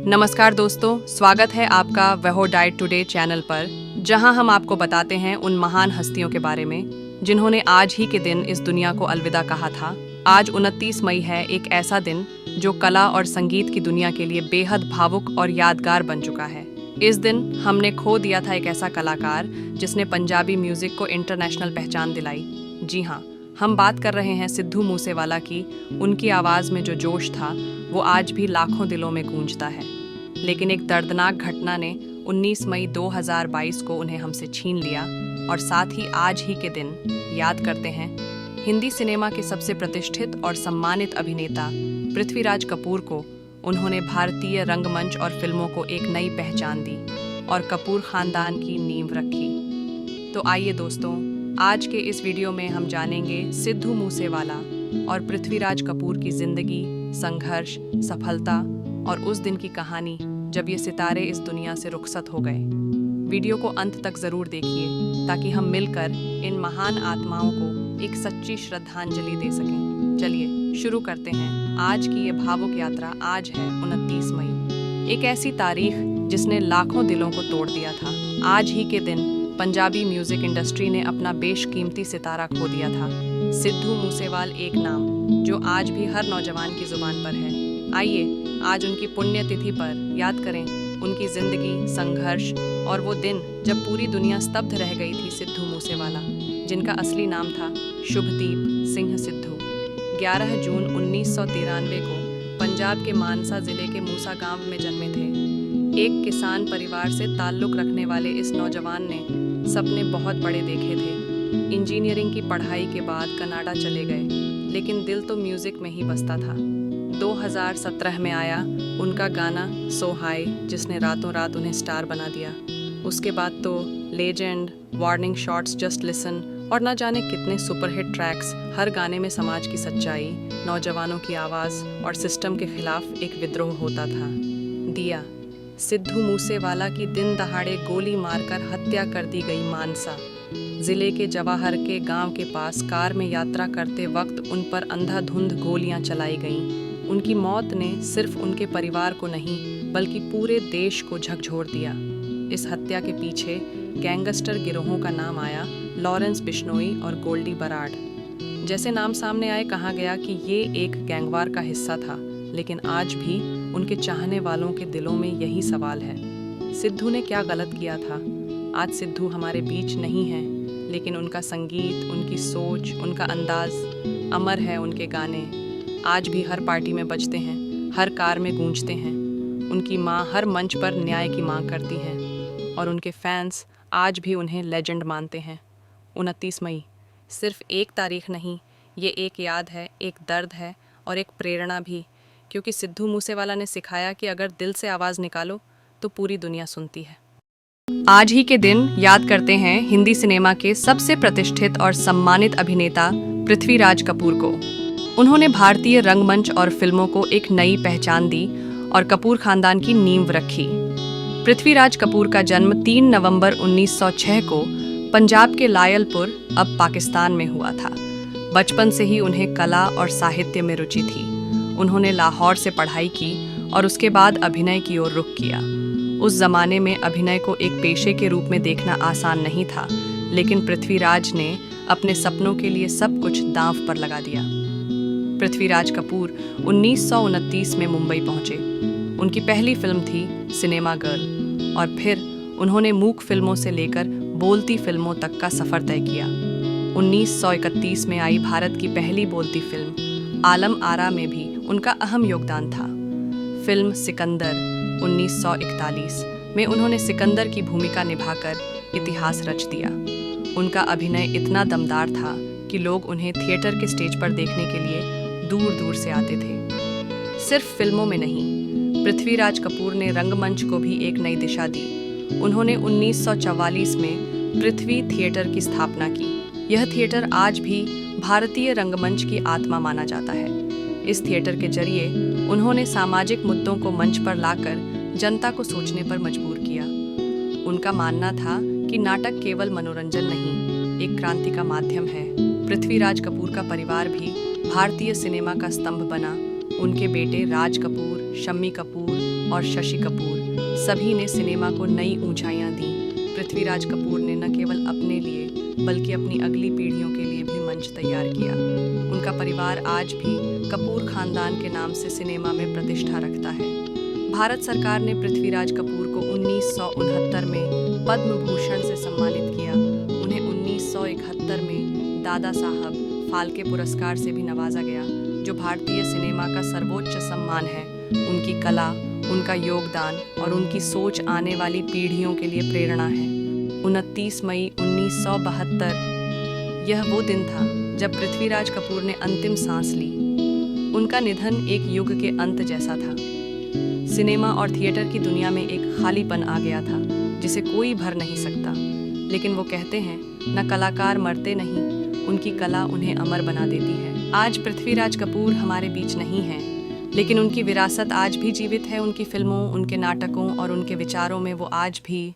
नमस्कार दोस्तों, स्वागत है आपका वहो डाइट टुडे चैनल पर, जहां हम आपको बताते हैं उन महान हस्तियों के बारे में जिन्होंने आज ही के दिन इस दुनिया को अलविदा कहा था। आज 29 मई है, एक ऐसा दिन जो कला और संगीत की दुनिया के लिए बेहद भावुक और यादगार बन चुका है। इस दिन हमने खो दिया था एक ऐसा कलाकार जिसने पंजाबी म्यूजिक को इंटरनेशनल पहचान दिलाई। जी हाँ, हम बात कर रहे हैं सिद्धू मूसेवाला की। उनकी आवाज़ में जो जोश था वो आज भी लाखों दिलों में गूंजता है। लेकिन एक दर्दनाक घटना ने 19 मई 2022 को उन्हें हमसे छीन लिया, और साथ ही आज ही के दिन याद करते हैं हिंदी सिनेमा के सबसे प्रतिष्ठित और सम्मानित अभिनेता पृथ्वीराज कपूर को। उन्होंने भारतीय रंगमंच और फिल्मों को एक नई पहचान दी और कपूर खानदान की नींव रखी। तो आइए दोस्तों, आज के इस वीडियो में हम जानेंगे सिद्धू मूसेवाला और पृथ्वीराज कपूर की जिंदगी, संघर्ष, सफलता और उस दिन की कहानी जब ये सितारे इस दुनिया से रुखसत हो गए। वीडियो को अंत तक जरूर देखिए ताकि हम मिलकर इन महान आत्माओं को एक सच्ची श्रद्धांजलि दे सकें। चलिए शुरू करते हैं आज की ये भावुक यात्रा। आज है 29 मई, एक ऐसी तारीख जिसने लाखों दिलों को तोड़ दिया था। आज ही के दिन पंजाबी म्यूजिक इंडस्ट्री ने अपना बेशकीमती सितारा खो दिया था। सिद्धू मूसेवाल एक नाम जो आज भी हर नौजवान की जुबान पर है। आइए आज उनकी पुण्यतिथि पर याद करें उनकी जिंदगी, संघर्ष और वो दिन जब पूरी दुनिया स्तब्ध रह गई थी। सिद्धू मूसेवाला, जिनका असली नाम था शुभदीप सिंह सिद्धू, 11 जून 1993 को पंजाब के मानसा जिले के मूसा गांव में जन्मे थे। एक किसान परिवार से ताल्लुक़ रखने वाले इस नौजवान ने सपने बहुत बड़े देखे थे। इंजीनियरिंग की पढ़ाई के बाद कनाडा चले गए, लेकिन दिल तो म्यूज़िक में ही बसता था। 2017 में आया उनका गाना सो हाई, जिसने रातों रात उन्हें स्टार बना दिया। उसके बाद तो legend, warning shots, just listen और ना जाने कितने सुपरहिट ट्रैक्स। हर गाने में समाज की सच्चाई, नौजवानों की आवाज़ और सिस्टम के खिलाफ एक विद्रोह होता था। दिया, सिद्धू मूसेवाला की दिन दहाड़े गोली मारकर हत्या कर दी गई। मानसा जिले के जवाहर के गांव के पास कार में यात्रा करते वक्त उन पर अंधाधुंध गोलियां चलाई गईं। उनकी मौत ने सिर्फ उनके परिवार को नहीं बल्कि पूरे देश को झकझोर दिया। इस हत्या के पीछे गैंगस्टर गिरोहों का नाम आया, लॉरेंस बिश्नोई और गोल्डी बराड़। जैसे नाम सामने आए, कहा गया कि ये एक गैंगवार का हिस्सा था, लेकिन आज भी उनके चाहने वालों के दिलों में यही सवाल है, सिद्धू ने क्या गलत किया था। आज सिद्धू हमारे बीच नहीं है, लेकिन उनका संगीत, उनकी सोच, उनका अंदाज अमर है। उनके गाने आज भी हर पार्टी में बजते हैं, हर कार में गूंजते हैं। उनकी माँ हर मंच पर न्याय की मांग करती हैं और उनके फैंस आज भी उन्हें लेजेंड मानते हैं। 29 मई सिर्फ एक तारीख नहीं, ये एक याद है, एक दर्द है और एक प्रेरणा भी, क्योंकि सिद्धू मूसेवाला ने सिखाया कि अगर दिल से आवाज़ निकालो तो पूरी दुनिया सुनती है। आज ही के दिन याद करते हैं हिंदी सिनेमा के सबसे प्रतिष्ठित और सम्मानित अभिनेता पृथ्वीराज कपूर को। उन्होंने भारतीय रंगमंच और फिल्मों को एक नई पहचान दी और कपूर खानदान की नींव रखी। पृथ्वीराज कपूर का जन्म 3 नवंबर 1906 को पंजाब के लायलपुर, अब पाकिस्तान में हुआ था। बचपन से ही उन्हें कला और साहित्य में रुचि थी। उन्होंने लाहौर से पढ़ाई की और उसके बाद अभिनय की ओर रुख किया। उस जमाने में अभिनय को एक पेशे के रूप में देखना आसान नहीं था, लेकिन पृथ्वीराज ने अपने सपनों के लिए सब कुछ दांव पर लगा दिया। पृथ्वीराज कपूर 1929 में मुंबई पहुंचे। उनकी पहली फिल्म थी सिनेमा गर्ल, और फिर उन्होंने मूक फिल्मों से लेकर बोलती फिल्मों तक का सफ़र तय किया। 1931 में आई भारत की पहली बोलती फिल्म आलम आरा में भी उनका अहम योगदान था। फिल्म सिकंदर 1941 में उन्होंने सिकंदर की भूमिका निभाकर इतिहास रच दिया। उनका अभिनय इतना दमदार था कि लोग उन्हें थिएटर के स्टेज पर देखने के लिए दूर दूर से आते थे। सिर्फ फिल्मों में नहीं, पृथ्वीराज कपूर ने रंगमंच को भी एक नई दिशा दी। उन्होंने 1944 में पृथ्वी थिएटर की स्थापना की। यह थिएटर आज भी भारतीय रंगमंच की आत्मा माना जाता है। इस थिएटर के जरिए उन्होंने सामाजिक मुद्दों को मंच पर लाकर जनता को सोचने पर मजबूर किया। उनका मानना था कि नाटक केवल मनोरंजन नहीं, एक क्रांति का माध्यम है। पृथ्वीराज कपूर का परिवार भी भारतीय सिनेमा का स्तंभ बना। उनके बेटे राज कपूर, शम्मी कपूर और शशि कपूर सभी ने सिनेमा को नई ऊंचाइयां दी। पृथ्वीराज कपूर ने न केवल अपने लिए बल्कि अपनी अगली पीढ़ियों के लिए भी मंच तैयार किया। उनका परिवार आज भी कपूर खानदान के नाम से सिनेमा में प्रतिष्ठा रखता है। भारत सरकार ने पृथ्वीराज कपूर को 1969 में पद्म भूषण से सम्मानित किया। उन्हें 1971 में दादा साहब फाल्के पुरस्कार से भी नवाजा गया, जो भारतीय सिनेमा का सर्वोच्च सम्मान है। उनकी कला, उनका योगदान और उनकी सोच आने वाली पीढ़ियों के लिए प्रेरणा है। 29 मई 1972 यह वो दिन था जब पृथ्वीराज कपूर ने अंतिम सांस ली। उनका निधन एक युग के अंत जैसा था। सिनेमा और थिएटर की दुनिया में एक खालीपन आ गया था जिसे कोई भर नहीं सकता। लेकिन वो कहते हैं, न कलाकार मरते नहीं, उनकी कला उन्हें अमर बना देती है। आज पृथ्वीराज कपूर हमारे बीच नहीं हैं, लेकिन उनकी विरासत आज भी जीवित है। उनकी फिल्मों, उनके नाटकों और उनके विचारों में वो आज भी